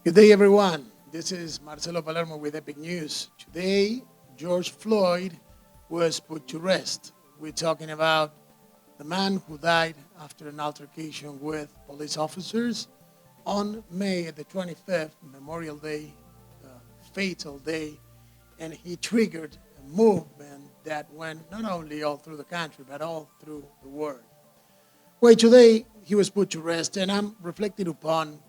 Good day, everyone. This is Marcelo Palermo with Epic News. Today, George Floyd was put to rest. We're talking about the man who died after an altercation with police officers on May the 25th, Memorial Day, fatal day, and he triggered a movement that went not only all through the country, but all through the world. Well, today he was put to rest, and I'm reflecting upon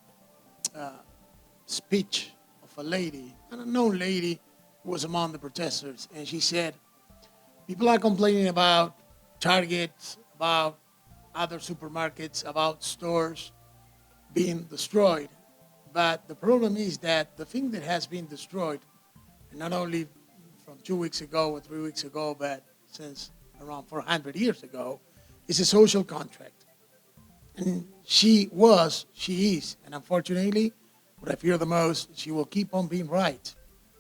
speech of a lady, an unknown lady who was among the protesters, and she said, people are complaining about Target, about other supermarkets, about stores being destroyed. But the problem is that the thing that has been destroyed, not only from 2 weeks ago or 3 weeks ago, but since around 400 years ago, is a social contract. And she is, and unfortunately, what I fear the most, she will keep on being right.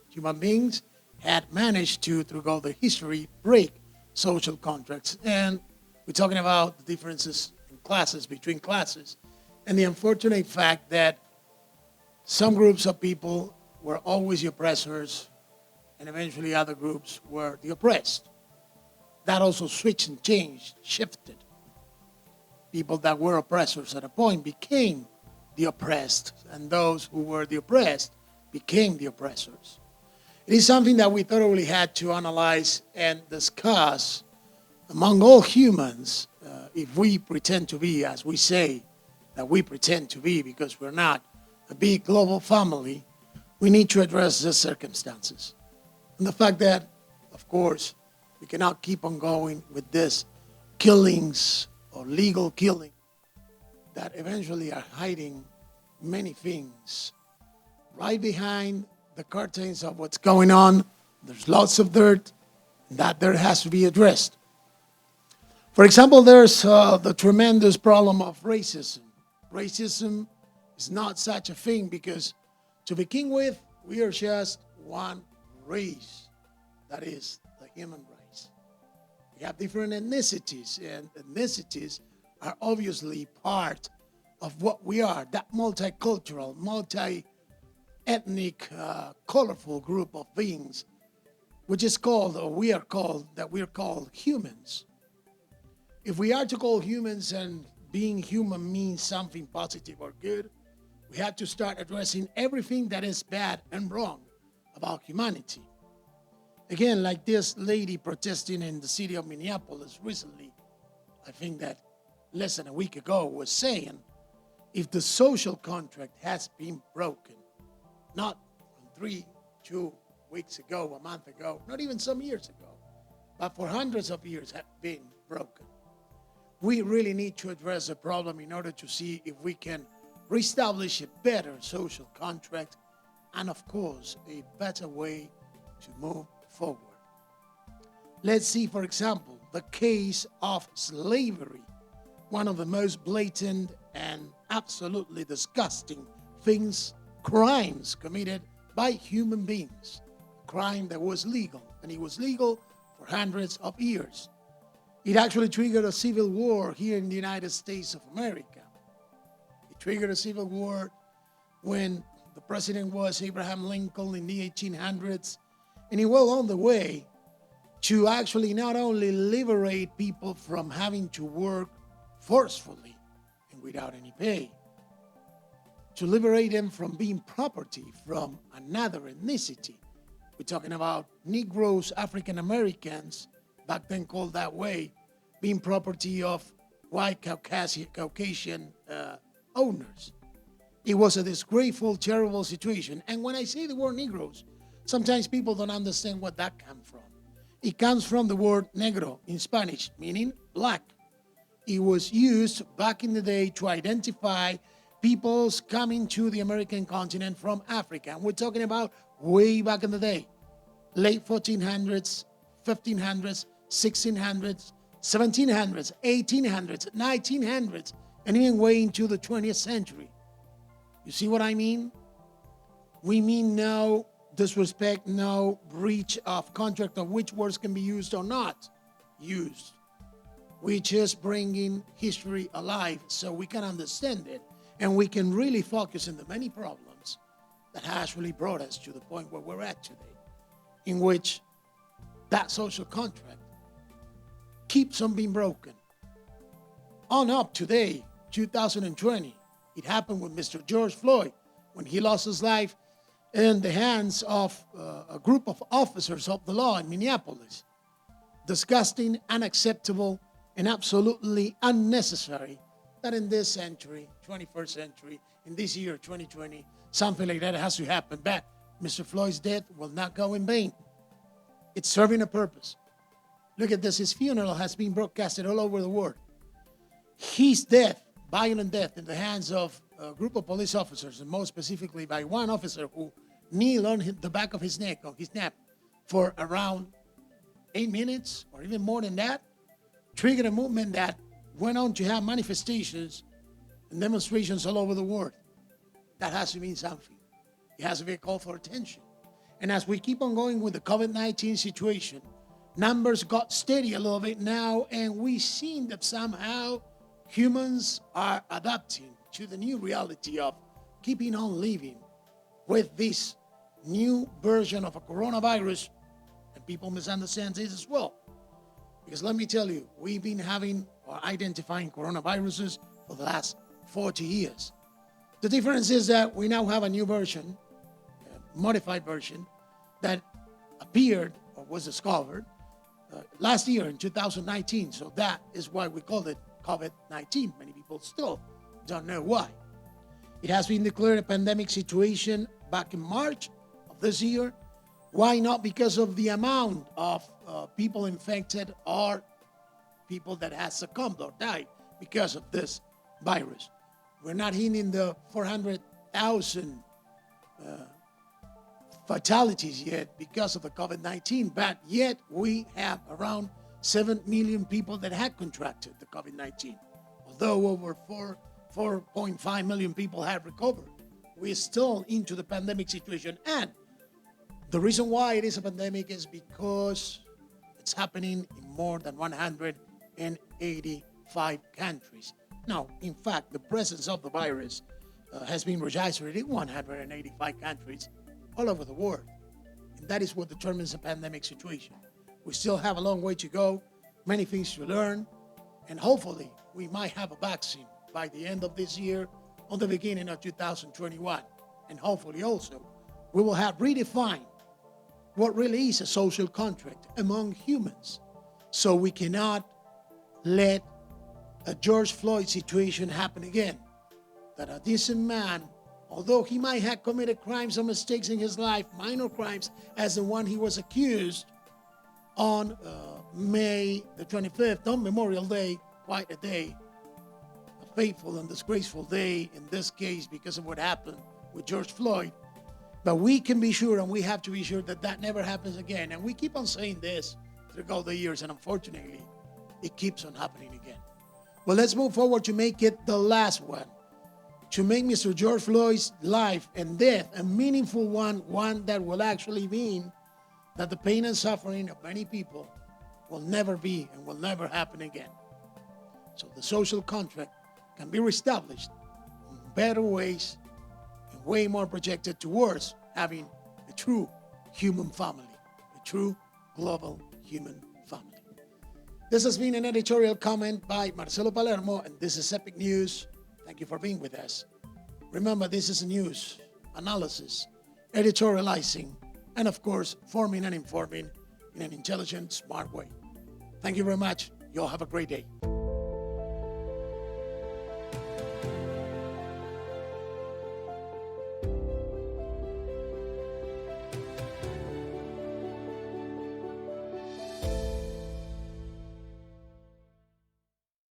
Human beings had managed to, through all the history, break social contracts. And we're talking about the differences in classes, between classes, and the unfortunate fact that some groups of people were always the oppressors, and eventually other groups were the oppressed. That also switched and changed, shifted. People that were oppressors at a point became the oppressed, and those who were the oppressed became the oppressors. It is something that we thoroughly had to analyze and discuss among all humans if we pretend to be, as we say, that we pretend to be, because we're not a big global family. We need to address the circumstances. And the fact that, of course, we cannot keep on going with this killings or legal killing that eventually are hiding many things. Right behind the curtains of what's going on, there's lots of dirt that there has to be addressed. For example, there's the tremendous problem of racism. Racism is not such a thing because, to begin with, we are just one race. That is the human race. We have different ethnicities, and ethnicities are obviously part of what we are, that multicultural, multi-ethnic, colorful group of beings, which is called, or we are called humans. If we are to call humans and being human means something positive or good, we have to start addressing everything that is bad and wrong about humanity. Again, like this lady protesting in the city of Minneapolis recently, I think that less than a week ago, was saying, if the social contract has been broken, not from 2 weeks ago, a month ago, not even some years ago, but for hundreds of years have been broken, we really need to address the problem in order to see if we can reestablish a better social contract and, of course, a better way to move forward. Let's see, for example, the case of slavery, one of the most blatant and absolutely disgusting things, crimes committed by human beings, a crime that was legal, and it was legal for hundreds of years. It actually triggered a civil war here in the United States of America. It triggered a civil war when the president was Abraham Lincoln in the 1800s, and he went on the way to actually not only liberate people from having to work forcefully and without any pay, to liberate them from being property from another ethnicity. We're talking about Negroes, African Americans, back then called that way, being property of white Caucasian owners. It was a disgraceful, terrible situation. And when I say the word Negroes, sometimes people don't understand what that comes from. It comes from the word negro in Spanish, meaning black. It was used back in the day to identify peoples coming to the American continent from Africa. And we're talking about way back in the day, late 1400s, 1500s, 1600s, 1700s, 1800s, 1900s, and even way into the 20th century. You see what I mean? We mean no disrespect, no breach of contract of which words can be used or not used. We're just bringing history alive so we can understand it and we can really focus on the many problems that has really brought us to the point where we're at today, in which that social contract keeps on being broken. On up today, 2020, it happened with Mr. George Floyd when he lost his life in the hands of a group of officers of the law in Minneapolis. Disgusting, unacceptable, and absolutely unnecessary that in this century, 21st century, in this year, 2020, something like that has to happen. But Mr. Floyd's death will not go in vain. It's serving a purpose. Look at this. His funeral has been broadcasted all over the world. His death, violent death in the hands of a group of police officers, and more specifically by one officer who kneeled on the back of his neck, on his neck, for around 8 minutes or even more than that, triggered a movement that went on to have manifestations and demonstrations all over the world. That has to mean something. It has to be a call for attention. And as we keep on going with the COVID-19 situation, numbers got steady a little bit now, and we've seen that somehow humans are adapting to the new reality of keeping on living with this new version of a coronavirus. And people misunderstand this as well. Because let me tell you, we've been having or identifying coronaviruses for the last 40 years. The difference is that we now have a new version, a modified version, that appeared or was discovered last year in 2019. So that is why we called it COVID-19. Many people still don't know why. It has been declared a pandemic situation back in March of this year. Why not? Because of the amount of people infected or people that have succumbed or died because of this virus. We're not hitting the 400,000 fatalities yet because of the COVID-19, but yet we have around 7 million people that had contracted the COVID-19. Although over 4.5 million people have recovered, we're still into the pandemic situation. And the reason why it is a pandemic is because it's happening in more than 185 countries. Now, in fact, the presence of the virus has been registered in 185 countries all over the world. And that is what determines a pandemic situation. We still have a long way to go, many things to learn, and hopefully we might have a vaccine by the end of this year or the beginning of 2021. And hopefully also we will have redefined what really is a social contract among humans. So we cannot let a George Floyd situation happen again. That a decent man, although he might have committed crimes or mistakes in his life, minor crimes, as the one he was accused on May the 25th, on Memorial Day, quite a day, a fateful and disgraceful day in this case because of what happened with George Floyd. But we can be sure, and we have to be sure, that that never happens again. And we keep on saying this throughout the years, and unfortunately, it keeps on happening again. Well, let's move forward to make it the last one. To make Mr. George Floyd's life and death a meaningful one that will actually mean that the pain and suffering of many people will never be and will never happen again. So the social contract can be reestablished in better ways and way more projected towards having a true human family, a true global human family. This has been an editorial comment by Marcelo Palermo, and this is Epic News. Thank you for being with us. Remember, this is news, analysis, editorializing, and of course, forming and informing in an intelligent, smart way. Thank you very much. You all have a great day.